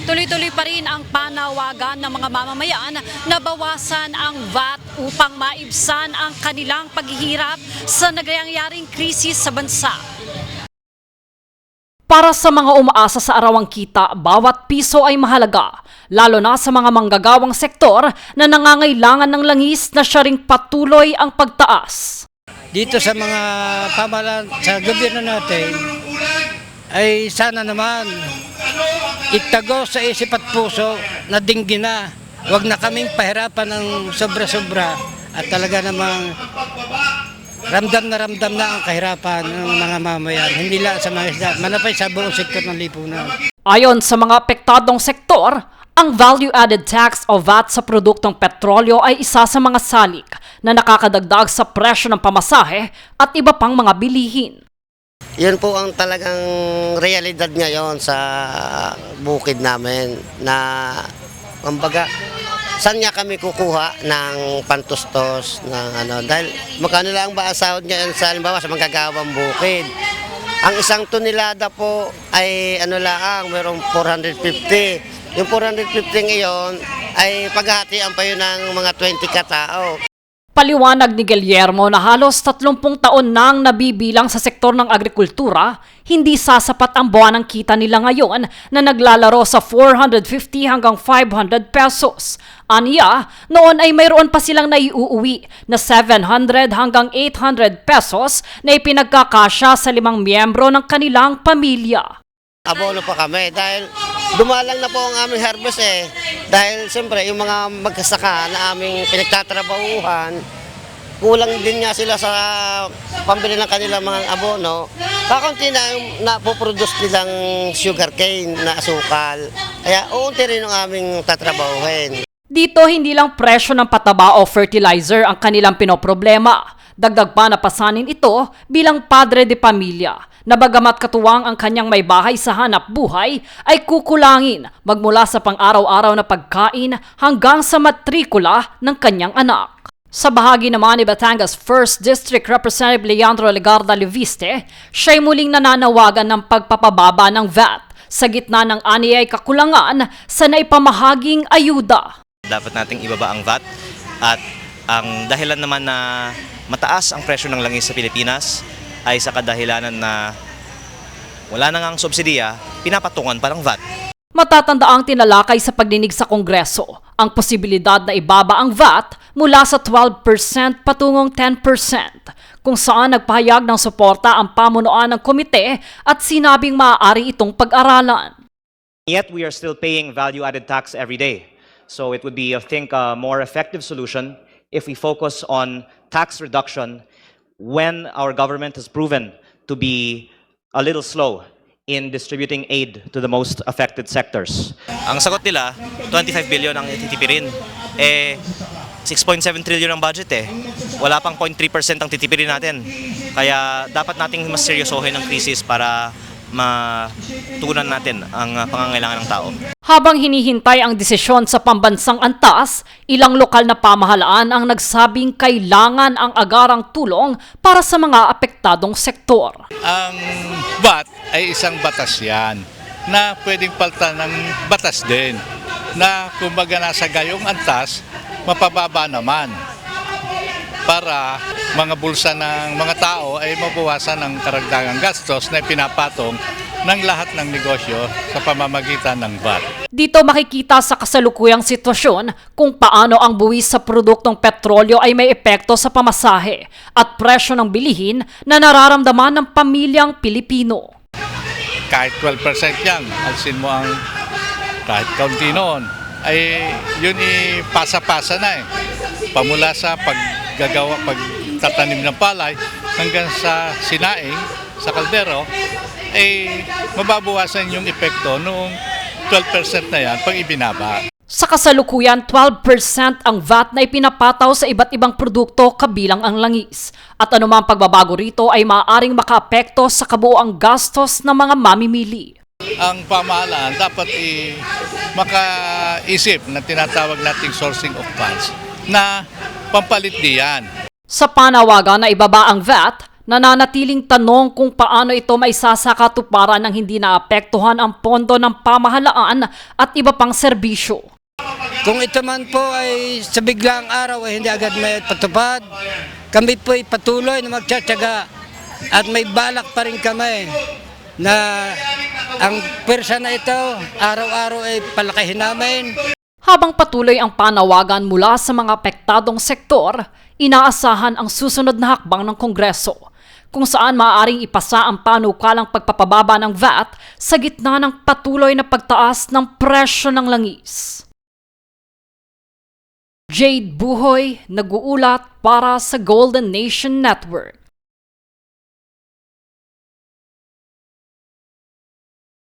Tuloy-tuloy pa rin ang panawagan ng mga mamamayan na bawasan ang VAT upang maibsan ang kanilang paghihirap sa nagyayangyaring krisis sa bansa. Para sa mga umaasa sa arawang kita, bawat piso ay mahalaga, lalo na sa mga manggagawang sektor na nangangailangan ng langis na siya ring patuloy ang pagtaas. Dito sa mga pamahalaan sa gobyerno natin, ay sana naman itago sa isip at puso na dinggin na. Huwag na kaming pahirapan ng sobra-sobra at talaga namang ramdam na ang kahirapan ng mga mamayan. Hindi lang sa mga isda, manapay sa buong sektor ng lipunan. Ayon sa mga apektadong sektor, ang value-added tax o VAT sa produktong petrolyo ay isa sa mga salik na nakakadagdag sa presyo ng pamasahe at iba pang mga bilihin. Yun po ang talagang realidad ngayon sa bukid namin na kumbaga saan nga kami kukuha ng pantustos ng dahil magkano lang ba ang sahod ngayon sa halimbawa sa manggagawang bukid. Ang isang tonelada po ay mayroong 450. Yung 450 ngayon ay paghahatian pa yun ng mga 20 katao. Paliwanag ni Guillermo na halos 30 taon nang nabibilang sa sektor ng agrikultura, hindi sasapat ang buwanang kita nila ngayon na naglalaro sa 450 hanggang 500 pesos. Aniya, noon ay mayroon pa silang naiuuwi na 700 hanggang 800 pesos na ipinagkakasya sa 5 miyembro ng kanilang pamilya. Abono pa kami dahil dumalang na po ang aming harvest Dahil siyempre yung mga magkasaka na aming pinagtatrabahuhan, kulang din nga sila sa pambili ng kanilang mga abono. Kakunti na yung napoproduce nilang sugarcane na asukal. Kaya uunti rin ang aming tatrabahuhin. Dito hindi lang presyo ng pataba o fertilizer ang kanilang pinoproblema. Dagdag pa na pasanin ito bilang padre de pamilya na bagamat katuwang ang kanyang may bahay sa hanap buhay ay kukulangin magmula sa pang-araw-araw na pagkain hanggang sa matrikula ng kanyang anak. Sa bahagi naman ni Batangas 1st District Representative Leandro Legarda Leviste, siya'y muling nananawagan ng pagpapababa ng VAT sa gitna ng aniyay kakulangan sa naipamahaging ayuda. Dapat nating ibaba ang VAT at ang dahilan naman na mataas ang presyo ng langis sa Pilipinas ay sa kadahilanan na wala na ngang subsidiya, pinapatungan pa ng VAT. Matatandaang tinalakay sa pagdinig sa Kongreso ang posibilidad na ibaba ang VAT mula sa 12% patungong 10%, kung saan nagpahayag ng suporta ang pamunuan ng komite at sinabing maaari itong pag-aralan. Yet we are still paying value-added tax every day. So it would be, I think, a more effective solution if we focus on tax reduction when our government has proven to be a little slow in distributing aid to the most affected sectors. Ang sagot nila, 25 billion ang titipirin. 6.7 trillion ang budget Wala pang 0.3% ang titipirin natin. Kaya dapat nating mas seryosohin ang krisis para matugunan natin ang pangangailangan ng tao. Habang hinihintay ang desisyon sa pambansang antas, ilang lokal na pamahalaan ang nagsabing kailangan ang agarang tulong para sa mga apektadong sektor. Ang VAT ay isang batas yan na pwedeng paltan ng batas din na kumbaga nasa gayong antas, mapababa naman para mga bulsa ng mga tao ay mabawasan ng karagdagang gastos na pinapatong ng lahat ng negosyo sa pamamagitan ng VAT. Dito makikita sa kasalukuyang sitwasyon kung paano ang buwis sa produktong petrolyo ay may epekto sa pamasahe at presyo ng bilihin na nararamdaman ng pamilyang Pilipino. Kahit 12% yan, alsin mo ang kahit kaunti noon, ay yun pasa-pasa na Pamula sa pagtatanim ng palay hanggang sa sinaing, sa kaldero, ay mababawasan yung epekto noong 12% na yan pag ibinaba. Sa kasalukuyan, 12% ang VAT na ipinapataw sa iba't ibang produkto kabilang ang langis. At anumang pagbabago rito ay maaaring makaapekto sa kabuuang gastos ng mga mamimili. Ang pamahalaan dapat makaisip na tinatawag nating sourcing of funds na pampalit diyan. Sa panawagan na ibaba ang VAT, Nananatiling tanong kung paano ito maisasakatuparan ng hindi naapektuhan ang pondo ng pamahalaan at iba pang serbisyo. Kung ito man po ay sa biglang araw ay hindi agad may patupad, kami po ay patuloy na magtsatsaga at may balak pa rin kami na ang pwersa na ito araw-araw ay palakihin namin. Habang patuloy ang panawagan mula sa mga apektadong sektor, inaasahan ang susunod na hakbang ng Kongreso, kung saan maaaring ipasa ang panukalang pagpapababa ng VAT sa gitna ng patuloy na pagtaas ng presyo ng langis. Jade Buhoy, nag-uulat para sa Golden Nation Network.